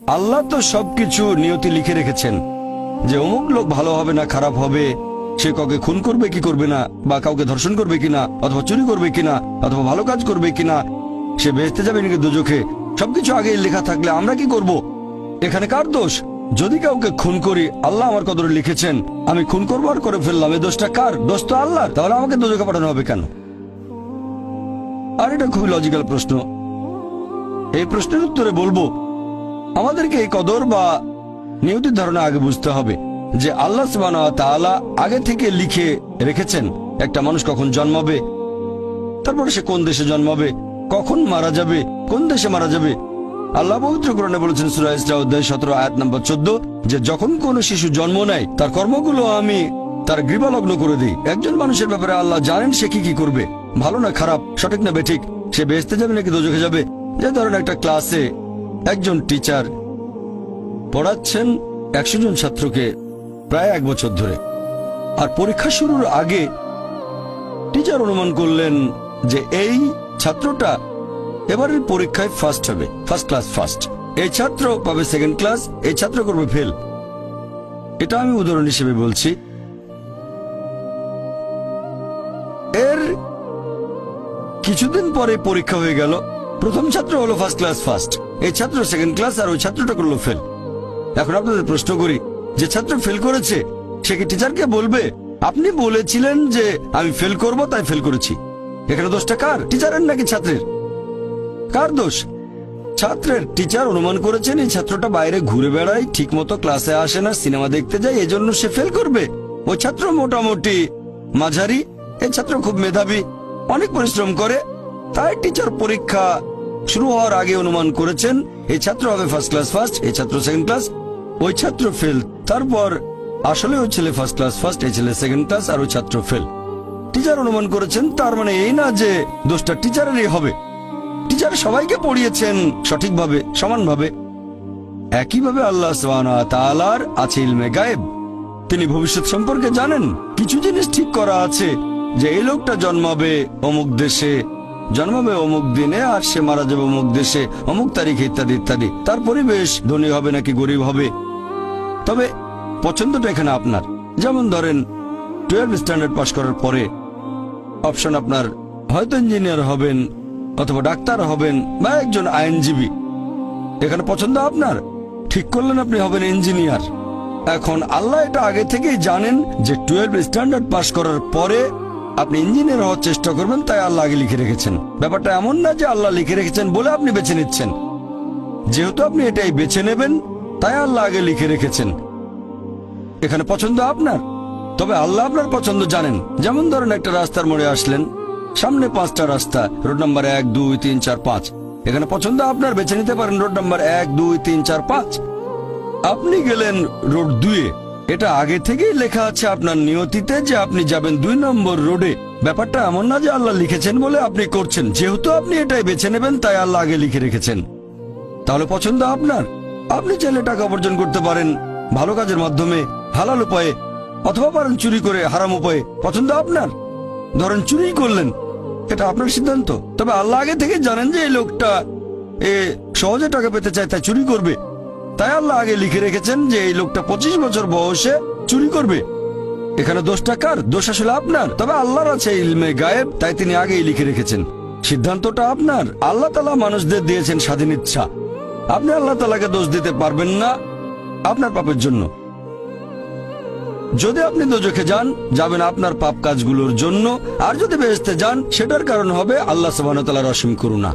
আল্লাহ তো সবকিছু নিয়তি লিখে রেখেছেন যে অমুক লোক ভালো হবে না খারাপ হবে, সে কাউকে খুন করবে কি করবে না, বা কাউকে ধর্ষণ করবে কিনা, অথবা চুরি করবে কিনা, অথবা ভালো কাজ করবে কিনা, সে বেহেশতে যাবে নাকি দোজখে, সবকিছু আগে লেখা থাকলে আমরা কি করব? এখানে কার দোষ? যদি কাউকে খুন করি, আল্লাহ আমার কদরে লিখেছেন, আমি খুন করবো আর করে ফেললাম, এই দোষটা কার? দোষ তো আল্লাহর। তাহলে আমাকে দোজখে পাঠানো হবে কেন? আর এটা খুবই লজিক্যাল প্রশ্ন। এই প্রশ্নের উত্তরে বলবো, আমাদেরকে এই কদর বা নিয়তির ধারণা আগে বুঝতে হবে যে আল্লাহ সুবহানাহু ওয়া তাআলা আগে থেকে লিখে রেখেছেন একটা মানুষ কখন জন্মাবে, তারপরে সে কোন দেশে জন্মাবে, কখন মারা যাবে, কোন দেশে মারা যাবে। আল্লাহ পবিত্র কোরআনে বলেছেন সূরা ইসরা অধ্যায় 17 আয়াত নম্বর 14 যে যখন কোন শিশু জন্ম নেয় তার কর্মগুলো আমি তার গ্রীবালগ্ন করে দিই। একজন মানুষের ব্যাপারে আল্লাহ জানেন সে কি কি করবে, ভালো না খারাপ, সঠিক না বেঠিক, সে বেহেশতে যাবে নাকি দোজখে যাবে। যে ধরেন একটা ক্লাসে একজন টিচার পড়াচ্ছেন 100 জন ছাত্রকে প্রায় 1 বছর ধরে, আর পরীক্ষা শুরুর আগে টিচার অনুমান করলেন যে এই ছাত্রটা এবারের পরীক্ষায় ফার্স্ট হবে, ফার্স্ট ক্লাস ফার্স্ট, এই ছাত্র পাবে সেকেন্ড ক্লাস, এই ছাত্র করবে ফেল। এটা আমি উদাহরণ হিসেবে বলছি। এর কিছুদিন পরে পরীক্ষা হয়ে গেল, প্রথম ছাত্র হলো ফার্স্ট ক্লাস ফার্স্ট, এই ছাত্র সেকেন্ড ক্লাস, আর ওই ছাত্রটা করলো ফেল। এখন আপনাদের প্রশ্ন করি, যে ছাত্র ফেল করেছে সে কি টিচারকে বলবে আপনি বলেছিলেন যে আমি ফেল করব তাই ফেল করেছি? এখানে দোষটা কার? টিচারের নাকি ছাত্রের? কার দোষ? ছাত্রের। টিচার অনুমান করেছেন এই ছাত্রটা বাইরে ঘুরে বেড়ায়, ঠিক মতো ক্লাসে আসে না, সিনেমা দেখতে যায়, এজন্য সে ফেল করবে। ওই ছাত্র মোটামুটি মাঝারি, এই ছাত্র খুব মেধাবী, অনেক পরিশ্রম করে, তাই টিচার পরীক্ষা শুরু হওয়ার আগে অনুমান করেছেন এই ছাত্র হবে ফার্স্ট ক্লাস ফার্স্ট, এই ছাত্র সেকেন্ড ক্লাস, ওই ছাত্র ফেল। তারপর আসলে ওই ছেলে ফার্স্ট ক্লাস ফার্স্ট, এই ছেলে সেকেন্ড ক্লাস, আর ওই ছাত্র ফেল। টিচার অনুমান করেছেন, তার মানে এই না যে দোষটা টিচারেরই হবে। টিচার সবাইকে পড়িয়েছেন সঠিকভাবে, সমানভাবে। একইভাবে আল্লাহ সুবহানাহু ওয়া তাআলার আছে ইলমে গায়েব, তিনি ভবিষ্যৎ সম্পর্কে জানেন। কিছু জিনিস ঠিক করা আছে যে এই লোকটা জন্মাবে অমুক দেশে, জন্মাবে অমুক দিনে, আর সে মারা যাবে অমুক দেশে অমুক তারিখে, ইত্যাদি ইত্যাদি। তার পরিবেশ ধনী হবে নাকি গরিব হবে, তবে পছন্দটা এখানে আপনার। যেমন ধরেন 12 স্ট্যান্ডার্ড পাশ করার পরে অপশন আপনার হয়তো ইঞ্জিনিয়ার হবেন, অথবা ডাক্তার হবেন, বা একজন আইনজীবী। এখানে পছন্দ আপনার, ঠিক করলেন আপনি হবেন ইঞ্জিনিয়ার। এখন আল্লাহ এটা আগে থেকেই জানেন যে 12 স্ট্যান্ডার্ড পাশ করার পরে আপনি ইঞ্জিনিয়ার হওয়ার চেষ্টা করবেন, তাই আল্লাহ আগে লিখে রেখেছেন। ব্যাপারটা এমন না যে আল্লাহ লিখে রেখেছেন বলে আপনি বেছে নিচ্ছেন। যেহেতু আপনি এটাই বেছে নেবেন, তাই আল্লাহ আগে লিখে রেখেছেন। এখানে পছন্দ আপনার, তবে আল্লাহ আপনার পছন্দ জানেন। যেমন ধরেন একটা রাস্তার মোড়ে আসলেন, সামনে 5টা রাস্তা, রোড নাম্বার 1, 2, 3, 4, 5। এখানে পছন্দ আপনার, বেছে নিতে পারেন রোড নাম্বার 1, 2, 3, 4, 5। আপনি গেলেন রোড 2-এ, এটা আগে থেকেই লেখা আছে আপনার নিয়তিতে যে আপনি যাবেন 2 নম্বর রোডে। ব্যাপারটা এমন না যে আল্লাহ লিখেছেন বলে আপনি করছেন, যেহেতু আপনি এটাই বেছে নেবেন তাই আল্লাহ আগে লিখে রেখেছেন। তাহলে পছন্দ আপনার। আপনি চাইলে টাকা উপার্জন করতে পারেন ভালো কাজের মাধ্যমে, হালাল উপায়ে, অথবা পারেন চুরি করে হারাম উপায়ে। পছন্দ আপনার। ধরেন চুরি করলেন, এটা আপনার সিদ্ধান্ত, তবে আল্লাহ আগে থেকে জানেন যে এই লোকটা সহজে টাকা পেতে চায় তাই চুরি করবে, তাই আল্লাহ আগে লিখে রেখেছেন যে এই লোকটা 25 বছর বয়সে চুরি করবে। এখানে দোষটা কার? দোষ আসলে আপনার, তবে আল্লাহর আছে ইলমে গায়েব, তাই তিনি আগেই লিখে রেখেছেন। সিদ্ধান্তটা আপনার। আল্লাহ তাআলা মানুষদের দিয়েছেন স্বাধীন ইচ্ছা, আপনি আল্লাহ তাআলাকে দোষ দিতে পারবেন না আপনার পাপের জন্য। যদি আপনি দোজখে যান, যাবেন আপনার পাপ কাজগুলোর জন্য, আর যদি বেহেশতে যান সেটার কারণ হবে আল্লাহ সুবহানাহু ওয়া তাআলার অসীম করুণা।